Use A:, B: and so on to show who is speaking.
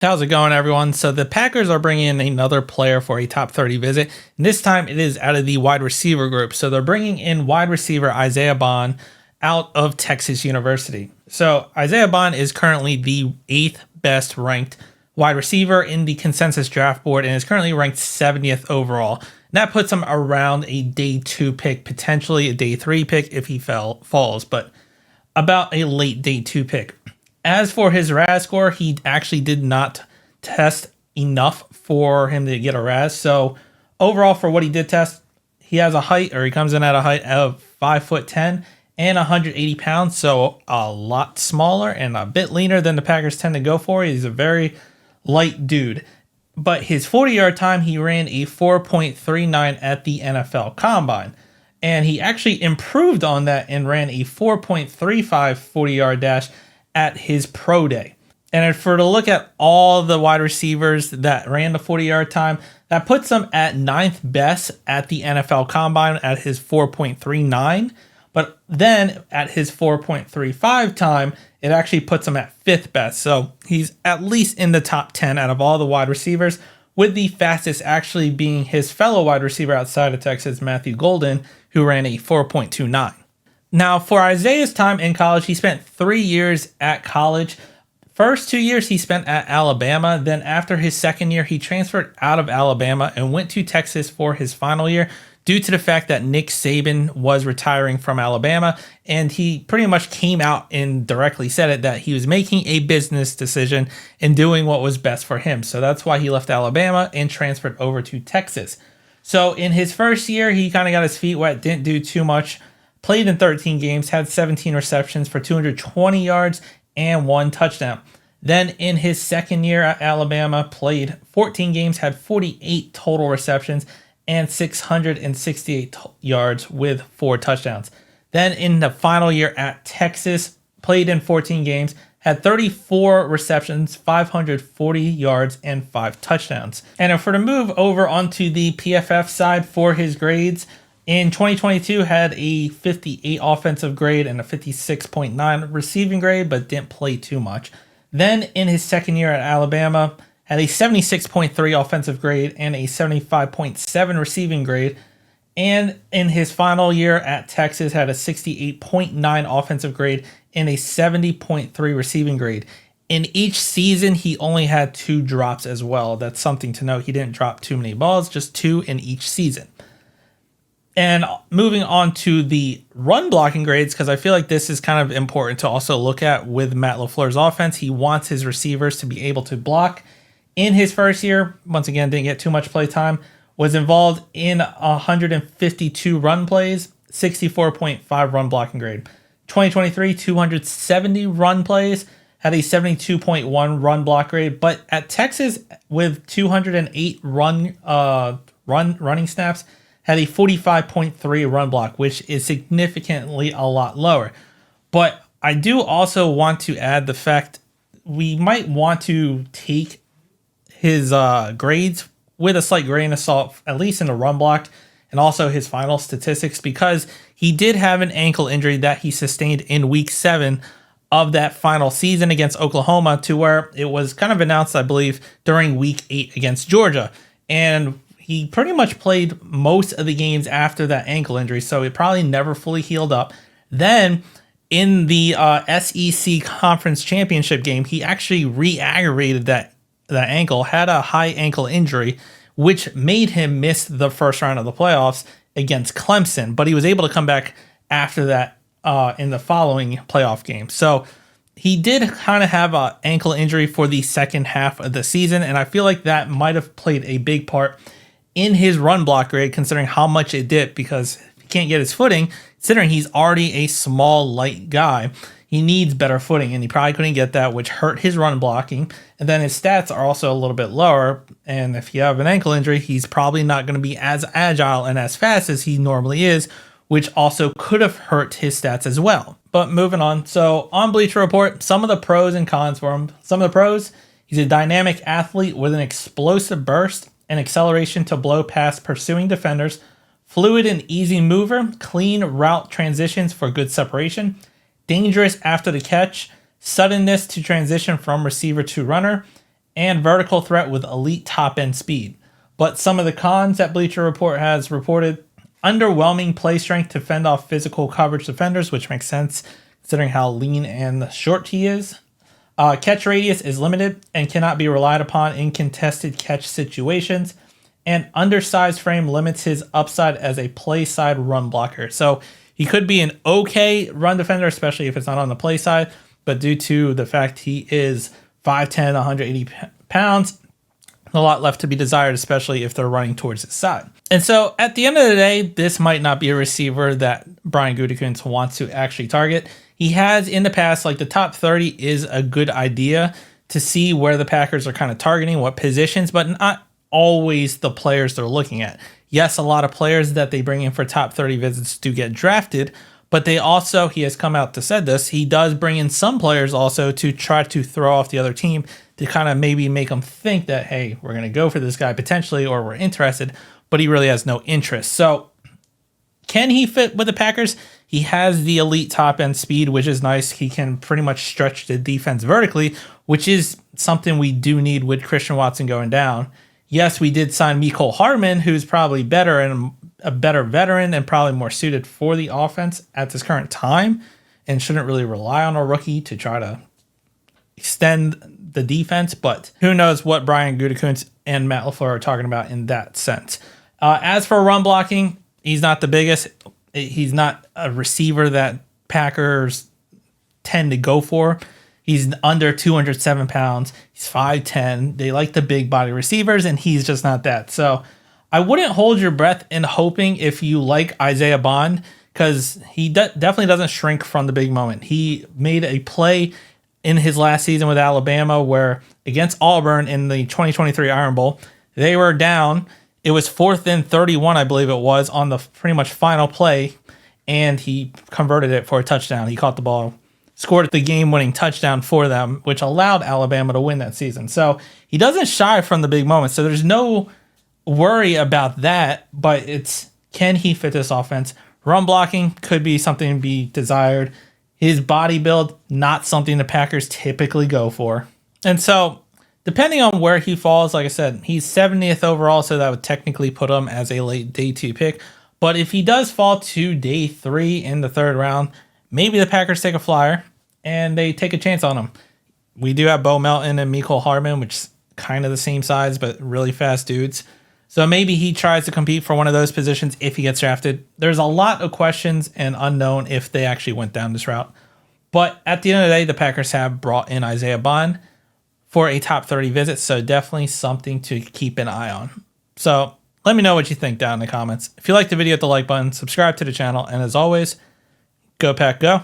A: How's it going, everyone? So the Packers are bringing in another player for a top 30 visit. And this time it is out of the wide receiver group. So they're bringing in wide receiver Isaiah Bond out of Texas University. So Isaiah Bond is currently the 8th best ranked wide receiver in the consensus draft board and is currently ranked 70th overall. And that puts him around a day 2 pick, potentially a day 3 pick if he falls, but about a late day 2 pick. As for his RAS score, he actually did not test enough for him to get a RAS. So overall, for what he did test, he has a height, or he comes in at a height of 5'10" and 180 pounds. So a lot smaller and a bit leaner than the Packers tend to go for. He's a very light dude. But his 40-yard time, he ran a 4.39 at the NFL Combine. And he actually improved on that and ran a 4.35 40-yard dash at his pro day. And if we're to look at all the wide receivers that ran the 40-yard time, that puts him at 9th best at the NFL Combine at his 4.39. But then at his 4.35 time, it actually puts him at 5th best. So he's at least in the top 10 out of all the wide receivers, with the fastest actually being his fellow wide receiver outside of Texas, Matthew Golden, who ran a 4.29. Now, for Isaiah's time in college, he spent 3 years at college. First 2 years he spent at Alabama. Then after his second year, he transferred out of Alabama and went to Texas for his final year due to the fact that Nick Saban was retiring from Alabama. And he pretty much came out and directly said it, that he was making a business decision and doing what was best for him. So that's why he left Alabama and transferred over to Texas. So in his first year, he kind of got his feet wet, didn't do too much. Played in 13 games, had 17 receptions for 220 yards and 1 touchdown. Then in his second year at Alabama, played 14 games, had 48 total receptions and 668 yards with 4 touchdowns. Then in the final year at Texas, played in 14 games, had 34 receptions, 540 yards, and 5 touchdowns. And if we're to move over onto the PFF side for his grades, in 2022, had a 58 offensive grade and a 56.9 receiving grade, but didn't play too much. Then in his second year at Alabama, had a 76.3 offensive grade and a 75.7 receiving grade. And in his final year at Texas, had a 68.9 offensive grade and a 70.3 receiving grade. In each season, he only had 2 drops as well. That's something to note. He didn't drop too many balls, just 2 in each season. And moving on to the run blocking grades, because I feel like this is kind of important to also look at with Matt LaFleur's offense. He wants his receivers to be able to block. In his first year, once again, didn't get too much play time, was involved in 152 run plays, 64.5 run blocking grade. 2023, 270 run plays, had a 72.1 run block grade. But at Texas, with 208 running snaps, had a 45.3 run block, which is significantly a lot lower. But I do also want to add the fact we might want to take his grades with a slight grain of salt, at least in the run block and also his final statistics, because he did have an ankle injury that he sustained in week 7 of that final season against Oklahoma, to where it was kind of announced, I believe, during week 8 against Georgia. And he pretty much played most of the games after that ankle injury, so it probably never fully healed up. Then in the SEC Conference Championship game, he actually re-aggravated that ankle, had a high ankle injury, which made him miss the first round of the playoffs against Clemson. But he was able to come back after that in the following playoff game. So he did kind of have an ankle injury for the second half of the season, and I feel like that might have played a big part in his run block grade, considering how much it dipped, because he can't get his footing, considering he's already a small, light guy. He needs better footing, and he probably couldn't get that, which hurt his run blocking. And then his stats are also a little bit lower, and if you have an ankle injury, he's probably not going to be as agile and as fast as he normally is, which also could have hurt his stats as well. But moving on, so on Bleacher Report, some of the pros and cons for him. Some of the pros: he's a dynamic athlete with an explosive burst and acceleration to blow past pursuing defenders, fluid and easy mover, clean route transitions for good separation, dangerous after the catch, suddenness to transition from receiver to runner, and vertical threat with elite top end speed. But some of the cons that Bleacher Report has reported: underwhelming play strength to fend off physical coverage defenders, which makes sense considering how lean and short he is. Catch radius is limited and cannot be relied upon in contested catch situations. And undersized frame limits his upside as a play side run blocker. So he could be an okay run defender, especially if it's not on the play side. But due to the fact he is 5'10", 180 pounds, a lot left to be desired, especially if they're running towards his side. And so at the end of the day, this might not be a receiver that Brian Gutekunst wants to actually target. He has in the past, like the top 30 is a good idea to see where the Packers are kind of targeting, what positions, but not always the players they're looking at. Yes, a lot of players that they bring in for top 30 visits do get drafted, but they also, he has come out to said this, he does bring in some players also to try to throw off the other team to kind of maybe make them think that, hey, we're going to go for this guy potentially, or we're interested, but he really has no interest. So can he fit with the Packers? He has the elite top end speed, which is nice. He can pretty much stretch the defense vertically, which is something we do need with Christian Watson going down. Yes, we did sign Mecole Hardman, who's probably better and a better veteran and probably more suited for the offense at this current time, and shouldn't really rely on a rookie to try to extend the defense. But who knows what Brian Gutekunst and Matt LaFleur are talking about in that sense. As for run blocking, he's not the biggest. He's not a receiver that Packers tend to go for. He's under 207 pounds. He's 5'10". They like the big body receivers, and he's just not that. So I wouldn't hold your breath in hoping if you like Isaiah Bond, because he definitely doesn't shrink from the big moment. He made a play in his last season with Alabama where against Auburn in the 2023 Iron Bowl, they were down. It was 4th and 31, I believe it was, on the pretty much final play, and he converted it for a touchdown. He caught the ball, scored the game-winning touchdown for them, which allowed Alabama to win that season. So he doesn't shy from the big moments. So there's no worry about that, but it's, can he fit this offense? Run blocking could be something to be desired. His body build, not something the Packers typically go for. And so depending on where he falls, like I said, he's 70th overall, so that would technically put him as a late day 2 pick. But if he does fall to day 3 in the 3rd round, maybe the Packers take a flyer and they take a chance on him. We do have Bo Melton and Mecole Hardman, which is kind of the same size, but really fast dudes. So maybe he tries to compete for one of those positions if he gets drafted. There's a lot of questions and unknown if they actually went down this route. But at the end of the day, the Packers have brought in Isaiah Bond for a top 30 visit, so definitely something to keep an eye on. So let me know what you think down in the comments. If you liked the video, hit the like button, subscribe to the channel, and as always, go Pack Go.